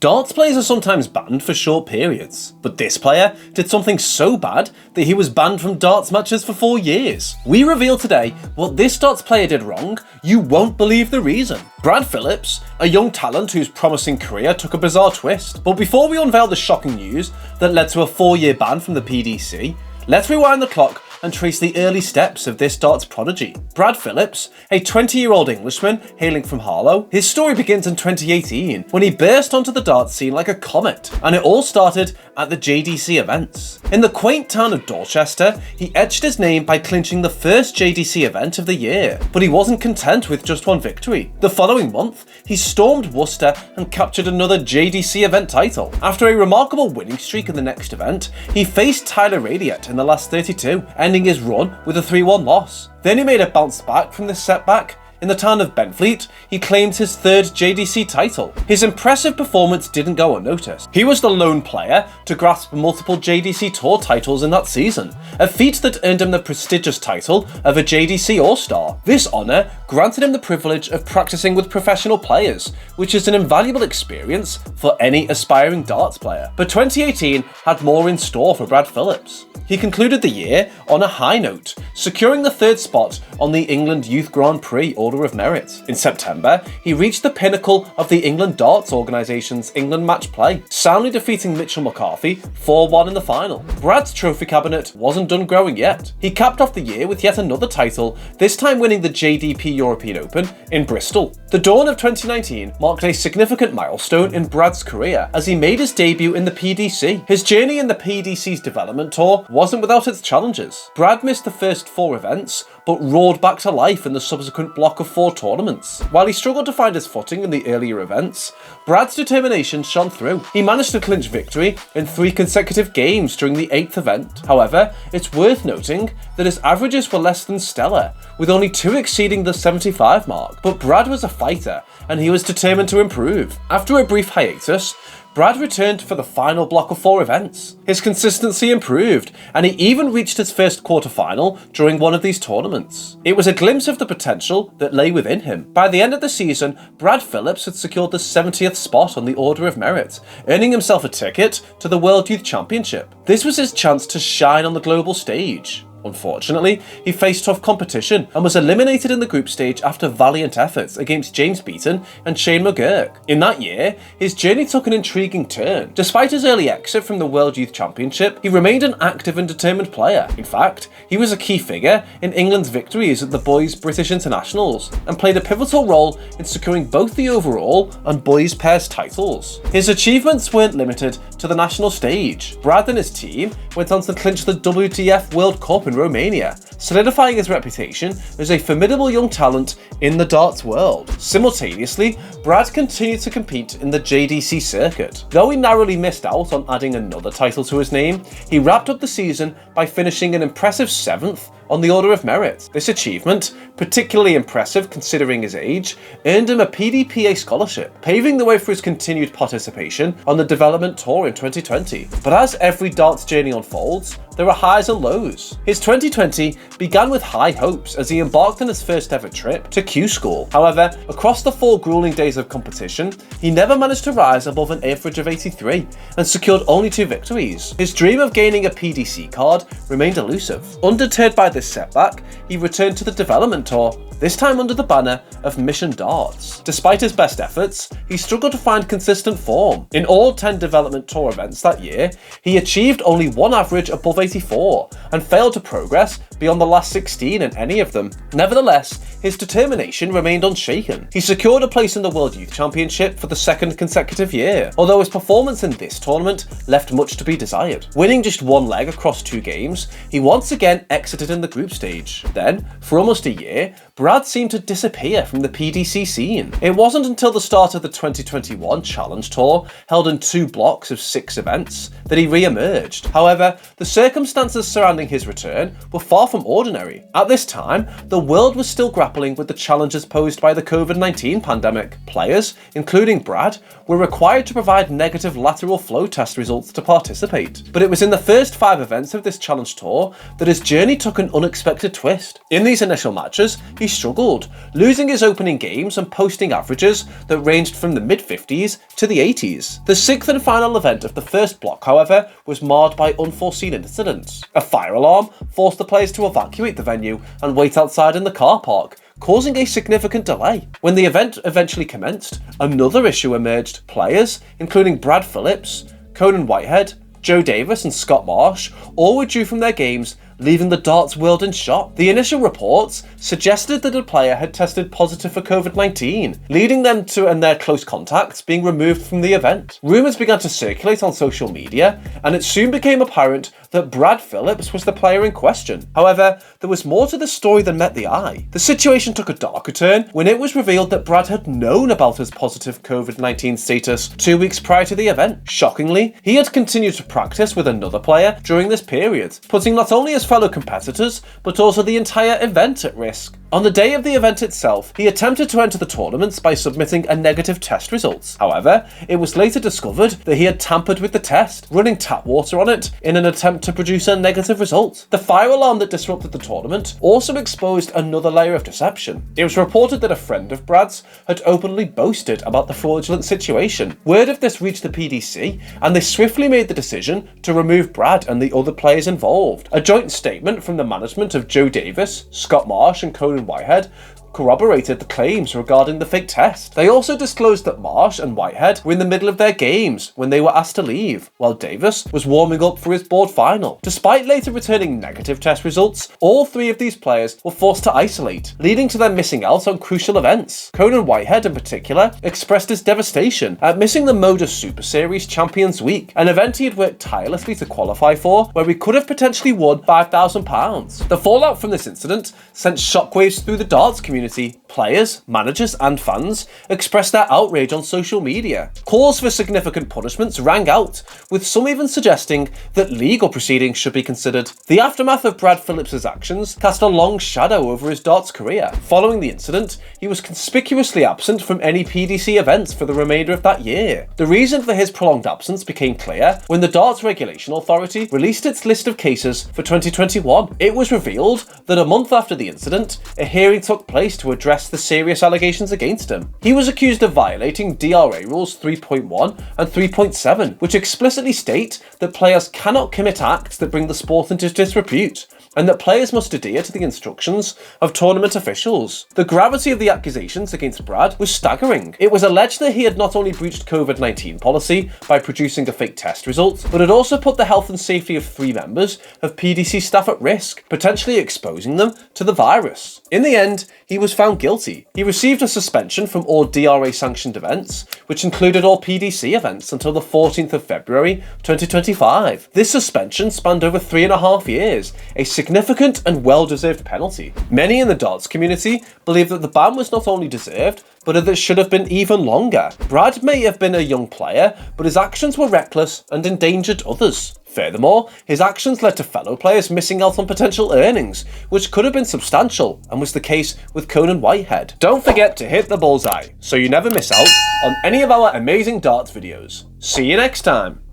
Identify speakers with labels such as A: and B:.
A: Darts players are sometimes banned for short periods, but this player did something so bad that he was banned from darts matches for 4 years. We reveal today what this darts player did wrong. You won't believe the reason. Brad Phillips, a young talent whose promising career took a bizarre twist. But before we unveil the shocking news that led to a 4-year ban from the PDC, let's rewind the clock and trace the early steps of this darts prodigy. Brad Phillips, a 20-year-old Englishman hailing from Harlow, his story begins in 2018 when he burst onto the darts scene like a comet, and it all started at the JDC events. In the quaint town of Dorchester, he etched his name by clinching the first JDC event of the year, but he wasn't content with just one victory. The following month, he stormed Worcester and captured another JDC event title. After a remarkable winning streak in the next event, he faced Tyler Radiat in the last 32, ending his run with a 3-1 loss. Then he made a bounce back from this setback. In the town of Benfleet, he claimed his 3rd JDC title. His impressive performance didn't go unnoticed. He was the lone player to grasp multiple JDC Tour titles in that season, a feat that earned him the prestigious title of a JDC All-Star. This honour granted him the privilege of practicing with professional players, which is an invaluable experience for any aspiring darts player. But 2018 had more in store for Brad Phillips. He concluded the year on a high note, securing the 3rd spot on the England Youth Grand Prix Order of Merit. In September, he reached the pinnacle of the England Darts Organisation's England Match Play, soundly defeating Mitchell McCarthy 4-1 in the final. Brad's trophy cabinet wasn't done growing yet. He capped off the year with yet another title, this time winning the JDP European Open in Bristol. The dawn of 2019 marked a significant milestone in Brad's career as he made his debut in the PDC. His journey in the PDC's development tour wasn't without its challenges. Brad missed the first 4 events, but roared back to life in the subsequent block of 4 tournaments. While he struggled to find his footing in the earlier events, Brad's determination shone through. He managed to clinch victory in 3 consecutive games during the 8th event. However, it's worth noting that his averages were less than stellar, with only 2 exceeding the 75 mark. But Brad was a fighter, and he was determined to improve. After a brief hiatus, Brad returned for the final block of 4 events. His consistency improved, and he even reached his first quarter-final during one of these tournaments. It was a glimpse of the potential that lay within him. By the end of the season, Brad Phillips had secured the 70th spot on the Order of Merit, earning himself a ticket to the World Youth Championship. This was his chance to shine on the global stage. Unfortunately, he faced tough competition and was eliminated in the group stage after valiant efforts against James Beaton and Shane McGurk. In that year, his journey took an intriguing turn. Despite his early exit from the World Youth Championship, he remained an active and determined player. In fact, he was a key figure in England's victories at the Boys British Internationals and played a pivotal role in securing both the overall and boys pairs titles. His achievements weren't limited to the national stage. Brad and his team went on to clinch the WTF World Cup in Romania, solidifying his reputation as a formidable young talent in the darts world. Simultaneously, Brad continued to compete in the JDC circuit. Though he narrowly missed out on adding another title to his name, he wrapped up the season by finishing an impressive 7th on the Order of Merit. This achievement, particularly impressive considering his age, earned him a PDPA scholarship, paving the way for his continued participation on the development tour in 2020. But as every darts journey unfolds, there are highs and lows. His 2020 began with high hopes as he embarked on his first ever trip to Q School. However, across the 4 grueling days of competition, he never managed to rise above an average of 83 and secured only 2 victories. His dream of gaining a PDC card remained elusive. Undeterred by this setback, he returned to the development tour, this time under the banner of Mission Darts. Despite his best efforts, he struggled to find consistent form. In all 10 development tour events that year, he achieved only 1 average above 84 and failed to progress beyond the last 16 in any of them. Nevertheless, his determination remained unshaken. He secured a place in the World Youth Championship for the 2nd consecutive year, although his performance in this tournament left much to be desired. Winning just 1 leg across 2 games, he once again exited in the group stage. Then, for almost a year, Brad seemed to disappear from the PDC scene. It wasn't until the start of the 2021 Challenge Tour, held in 2 blocks of 6 events, that he re-emerged. However, the circumstances surrounding his return were far from ordinary. At this time, the world was still grappling with the challenges posed by the COVID-19 pandemic. Players, including Brad, were required to provide negative lateral flow test results to participate. But it was in the first 5 events of this challenge tour that his journey took an unexpected twist. In these initial matches, he struggled, losing his opening games and posting averages that ranged from the mid-50s to the 80s. The 6th and final event of the first block, however, was marred by unforeseen incidents. A fire alarm forced the players to evacuate the venue and wait outside in the car park, causing a significant delay. When the event eventually commenced, another issue emerged. Players, including Brad Phillips, Conan Whitehead, Joe Davis and Scott Marsh, all withdrew from their games, leaving the darts world in shock. The initial reports suggested that a player had tested positive for COVID-19, leading them to and their close contacts being removed from the event. Rumours began to circulate on social media, and it soon became apparent that Brad Phillips was the player in question. However, there was more to the story than met the eye. The situation took a darker turn when it was revealed that Brad had known about his positive COVID-19 status 2 weeks prior to the event. Shockingly, he had continued to practice with another player during this period, putting not only his fellow competitors, but also the entire event at risk. On the day of the event itself, he attempted to enter the tournaments by submitting a negative test result. However, it was later discovered that he had tampered with the test, running tap water on it in an attempt to produce a negative result. The fire alarm that disrupted the tournament also exposed another layer of deception. It was reported that a friend of Brad's had openly boasted about the fraudulent situation. Word of this reached the PDC, and they swiftly made the decision to remove Brad and the other players involved. A joint statement from the management of Joe Davis, Scott Marsh and Conan Whitehead corroborated the claims regarding the fake test. They also disclosed that Marsh and Whitehead were in the middle of their games when they were asked to leave, while Davis was warming up for his board final. Despite later returning negative test results, all 3 of these players were forced to isolate, leading to them missing out on crucial events. Conan Whitehead in particular expressed his devastation at missing the Modus Super Series Champions Week, an event he had worked tirelessly to qualify for, where he could have potentially won £5,000. The fallout from this incident sent shockwaves through the darts community. Players, managers and fans expressed their outrage on social media. Calls for significant punishments rang out, with some even suggesting that legal proceedings should be considered. The aftermath of Brad Phillips' actions cast a long shadow over his darts career. Following the incident, he was conspicuously absent from any PDC events for the remainder of that year. The reason for his prolonged absence became clear when the Darts Regulation Authority released its list of cases for 2021. It was revealed that a month after the incident, a hearing took place to address the serious allegations against him. He was accused of violating DRA Rules 3.1 and 3.7, which explicitly state that players cannot commit acts that bring the sport into disrepute, and that players must adhere to the instructions of tournament officials. The gravity of the accusations against Brad was staggering. It was alleged that he had not only breached COVID-19 policy by producing a fake test result, but had also put the health and safety of 3 members of PDC staff at risk, potentially exposing them to the virus. In the end, he was found guilty. He received a suspension from all DRA-sanctioned events, which included all PDC events until the 14th of February 2025. This suspension spanned over 3.5 years, a significant and well-deserved penalty. Many in the darts community believe that the ban was not only deserved, but that it should have been even longer. Brad may have been a young player, but his actions were reckless and endangered others. Furthermore, his actions led to fellow players missing out on potential earnings, which could have been substantial, and was the case with Conan Whitehead. Don't forget to hit the bullseye, so you never miss out on any of our amazing darts videos. See you next time!